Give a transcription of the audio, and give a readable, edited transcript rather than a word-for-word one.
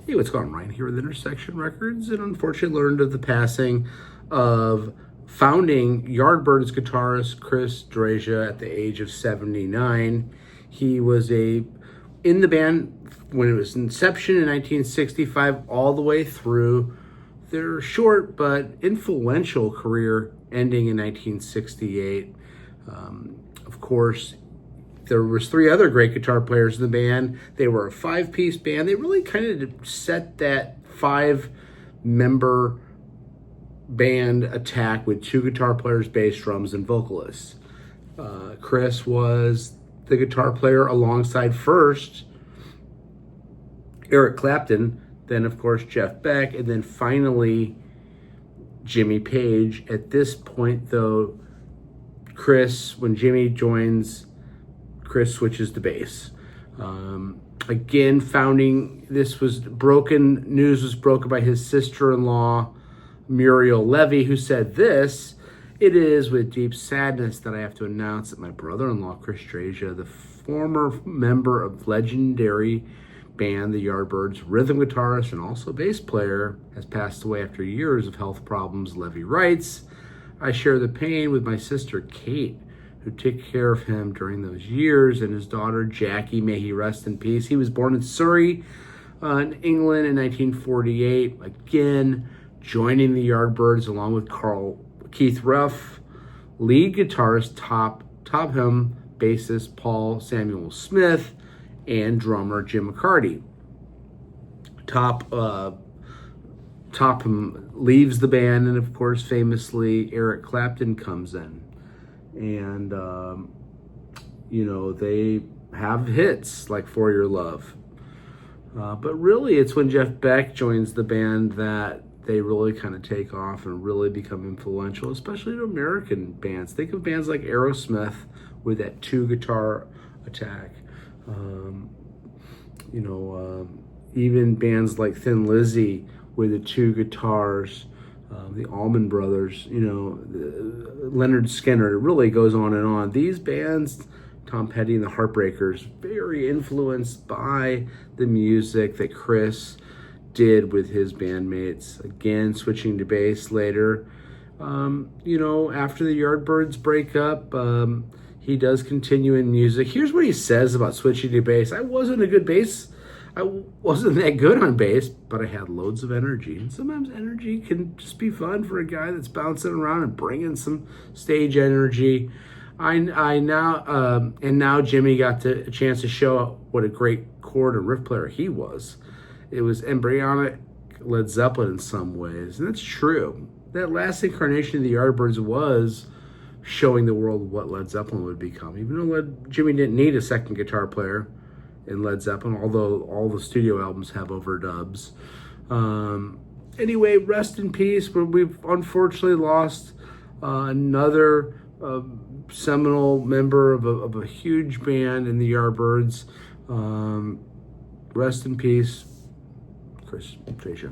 Hey, what's going on? Ryan here with Intersection Records, and unfortunately learned of the passing of founding Yardbirds guitarist Chris Dreja at the age of 79. He was in the band when it was inception in 1965 all the way through their short but influential career ending in 1968. Of course, there was three other great guitar players in the band. They were a five-piece band. They really kind of set that five-member band attack with two guitar players, bass, drums, and vocalists. Chris was the guitar player alongside first Eric Clapton, then of course Jeff Beck, and then finally Jimmy Page. At this point, though, when Jimmy joins, Chris switches to bass. Again, news was broken by his sister-in-law, Muriel Levy, who said this: "It is with deep sadness that I have to announce that my brother-in-law, Chris Dreja, the former member of legendary band, the Yardbirds, rhythm guitarist and also bass player, has passed away after years of health problems." Levy writes, "I share the pain with my sister, Kate, who took care of him during those years, and his daughter, Jackie, may he rest in peace." He was born in Surrey, in England in 1948, again, joining the Yardbirds along with Keith Ruff, lead guitarist Tom Him, bassist Paul Samuel Smith, and drummer Jim McCarty. Topham leaves the band, and of course, famously, Eric Clapton comes in. And, they have hits like For Your Love. But really, it's when Jeff Beck joins the band that they really kind of take off and really become influential, especially to American bands. Think of bands like Aerosmith with that two-guitar attack. Even bands like Thin Lizzy with the two guitars. The Allman Brothers, Leonard Skinner. It really goes on and on. These bands, Tom Petty and the Heartbreakers, very influenced by the music that Chris did with his bandmates. Again, switching to bass later. After the Yardbirds break up, he does continue in music. Here's what he says about switching to bass: "I wasn't that good on bass, but I had loads of energy." And sometimes energy can just be fun for a guy that's bouncing around and bringing some stage energy. Now Jimmy got a chance to show what a great chord and riff player he was. It was embryonic Led Zeppelin in some ways, and that's true. That last incarnation of the Yardbirds was showing the world what Led Zeppelin would become. Even though Jimmy didn't need a second guitar player in Led Zeppelin, although all the studio albums have overdubs. Anyway, rest in peace. We've unfortunately lost another seminal member of a huge band in the Yardbirds. Rest in peace, Chris Dreja.